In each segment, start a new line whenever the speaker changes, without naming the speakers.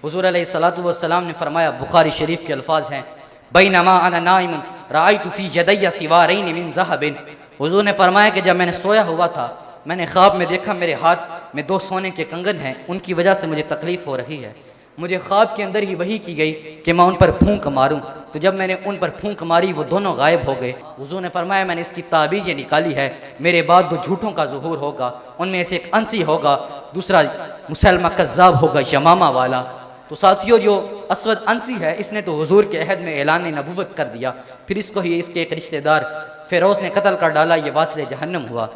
हुज़ूर अलैहिस्सलातु वस्सलाम ने फरमाया, बुखारी शरीफ के अल्फाज हैं, बैनमा अना नाइमुन राअयतु फी यदैया सिवारैन मिन ज़हबिन। हुज़ूर ने फरमाया कि जब मैंने सोया हुआ था, मैंने ख्वाब में देखा मेरे हाथ में 2 सोने के कंगन हैं, उनकी वजह से मुझे तकलीफ़ हो रही है। मुझे ख्वाब के अंदर ही वही की गई कि मैं उन पर फूंक मारूं, तो जब मैंने उन पर फूंक मारी वो दोनों गायब हो गए। हुज़ूर ने फरमाया, मैंने इसकी ताबीज़ ये निकाली है, मेरे बाद 2 झूठों का ज़ुहूर होगा, उनमें से एक अंसी होगा, दूसरा मुसलमा कज़्ज़ाब होगा, यमामा वाला। तो साथियों, जो असवद अंसी है, इसने तो हुज़ूर के अहद में ऐलान नबूवत कर दिया, फिर इसको ही इसके एक रिश्तेदार फ़िरोज़ ने कत्ल कर डाला, ये वासिल जहन्नम हुआ।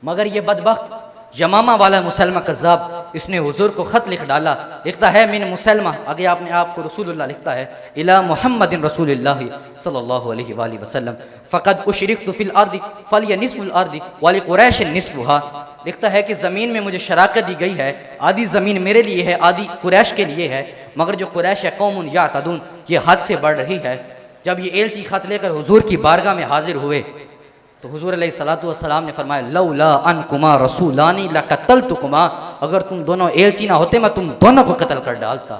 मगर ये बदबख्त यमामा वाला मुसलमा कज़्ज़ाब, इसने हुज़ूर को ख़त लिख डाला, लिखता है मिन मुसलमा, आगे आपने आपको रसूलुल्लाह लिखता है, इला मुहम्मदिन रसूलुल्लाह सल्लल्लाहु अलैहि वसल्लम फ़क़द उशरिक्तु फ़िल अर्दि फ़लिय निस्फ़ुल अर्दि वलि कुरैश निस्फ़ुहा। लिखता है कि ज़मीन में मुझे शराकत दी गई है, आधी ज़मीन मेरे लिए है, आधी कुरैश के लिए है, मगर जो कुरैश है कौमुन यातदून, ये हद से बढ़ रही है। जब ये एलची ख़त लेकर हुज़ूर की बारगाह में हाजिर हुए तो हुज़ूर अलैहिस्सलातु वस्सलाम ने फरमाया, लौला अनकुमा रसूलानी लक़तलतुकुमा, अगर तुम दोनों एलची ना होते मैं तुम दोनों को कत्ल कर डालता।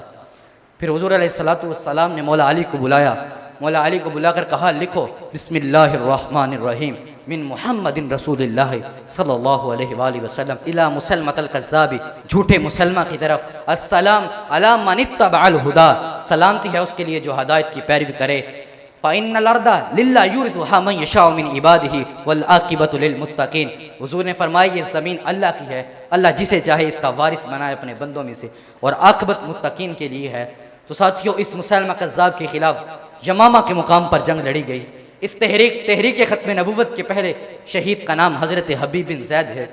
फिर हुज़ूर अलैहिस्सलातु वस्सलाम ने मौला अली को बुलाया, मौला अली को बुलाकर कहा, लिखो बिस्मिल्लाहिर्रहमानिर्रहीम मिन मुहम्मदिन रसूलिल्लाह सल्लल्लाहु अलैहि वसल्लम इला मुसलमतल कज़्ज़ाबी, झूठे मुसलमा की तरफ, अस्सलाम अला मन इत्तबअल हुदा, सलामती है उसके लिए जो हदायत की पैरवी करे। फ़इन्नल अर्दा लिल्लाहि युरिथुहा मन यशाउ मिन इबादिही वल आक़िबतु लिल मुत्तक़ीन। हुज़ूर ने फरमाया, ये ज़मीन अल्लाह की है, अल्लाह जिसे चाहे इसका वारिस बनाए अपने बंदों में से, और आक़िबत मुत्तक़ीन के लिए है। तो साथियों, इस मुसलमा कज़्ज़ाब के खिलाफ यमामा के मुकाम पर जंग लड़ी गई। इस तहरीक ख़त्म नबूवत के पहले शहीद का नाम हज़रत हबीब बिन ज़ैद है।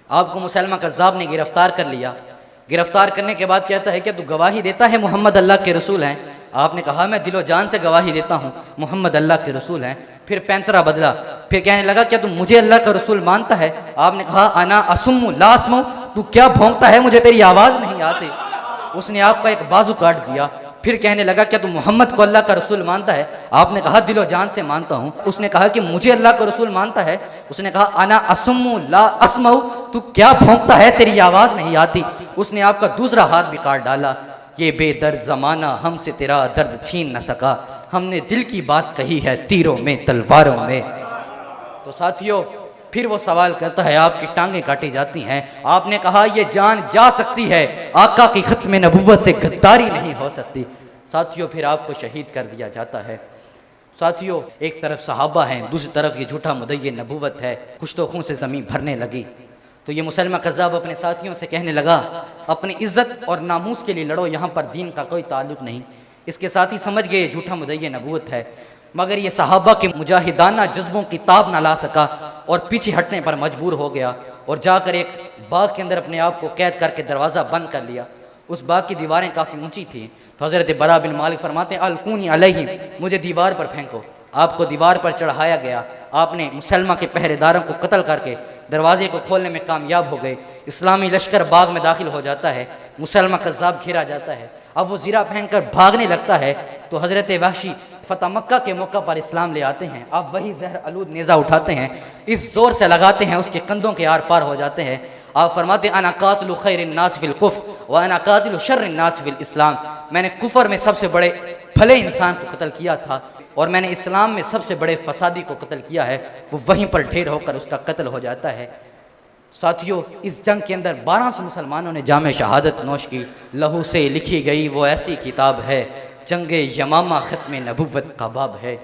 आपको मुसलमा कज़्ज़ाब ने गिरफ़्तार कर लिया। गिरफ़्तार करने के बाद कहता है, क्या तू गवाही देता है मोहम्मद अल्लाह के रसूल हैं? आपने कहा, मैं दिलो जान से गवाही देता हूँ मोहम्मद अल्लाह के रसूल हैं। फिर पैंतरा बदला, फिर कहने लगा, क्या तू मुझे अल्लाह का रसूल मानता है? आपने कहा, अना असुम्मु ला अस्मउ, तू क्या भौंकता है, मुझे तेरी आवाज़ नहीं आती। उसने आपका एक बाजू काट दिया। फिर कहने लगा, क्या तू मोहम्मद को अल्लाह का रसूल मानता है? आपने कहा, दिलो जान से मानता हूँ। उसने कहा कि मुझे अल्लाह का रसूल मानता है? उसने कहा, अना असुम्मु ला अस्मउ, तू क्या भौंकता है, तेरी आवाज़ नहीं आती। उसने आपका दूसरा हाथ भी काट डाला। ये बेदर्द ज़माना हमसे तेरा दर्द छीन न सका, हमने दिल की बात कही है तीरों में तलवारों में। तो साथियों, फिर वो सवाल करता है, आपकी टांगें काटी जाती हैं। आपने कहा, ये जान जा सकती है, आका की ख़त्म नबूवत से गद्दारी नहीं हो सकती। साथियों, फिर आपको शहीद कर दिया जाता है। साथियों, एक तरफ सहाबा हैं, दूसरी तरफ ये झूठा मुद्दई नबूवत है। कुछ तो खून से ज़मीन भरने लगी। तो ये मुसलमा कज़्ज़ाब अपने साथियों से कहने लगा, अपनी इज़्ज़त और नामूस के लिए लड़ो, यहाँ पर दीन का कोई ताल्लुक़ नहीं। इसके साथी समझ गए झूठा मुद्दई नबूवत है, मगर ये सहाबा के मुजाहिदाना जज्बों की ताब ना ला सका और पीछे हटने पर मजबूर हो गया और जाकर एक बाग के अंदर अपने आप को कैद करके दरवाज़ा बंद कर लिया। उस बाग की दीवारें काफ़ी ऊंची थी। तो हज़रत बरा बिन मालिक फरमाते हैं, अलकूनी अलैहि, मुझे दीवार पर फेंको। आपको दीवार पर चढ़ाया गया। आपने मुसलमा के पहरेदारों को कत्ल करके दरवाजे को खोलने में कामयाब हो गए। इस्लामी लश्कर बाग में दाखिल हो जाता है। मुसलमा कज़्ज़ाब घिरा जाता है। अब वो ज़ीरा पहनकर भागने लगता है तो हज़रत वहशी फ़तह मक्का के मौका पर इस्लाम ले आते हैं। आप वही जहर आलूद नेज़ा उठाते हैं, इस ज़ोर से लगाते हैं, उसके कंधों के आर पार हो जाते हैं। आप फरमाते हैं, अना कातिलु खैरिन नास फिल कुफ्र व अना कातिलु शर्रिन नास फिल इस्लाम, मैंने कुफर में सबसे बड़े भले इंसान को कत्ल किया था और मैंने इस्लाम में सबसे बड़े फसादी को कत्ल किया है। वो वहीं पर ढेर होकर उसका कत्ल हो जाता है। साथियों, इस जंग के अंदर 1200 मुसलमानों ने जामे शहादत नोश की। लहू से लिखी गई वो ऐसी किताब है, जंगे यमामा ख़त्म नबूवत का बाब है।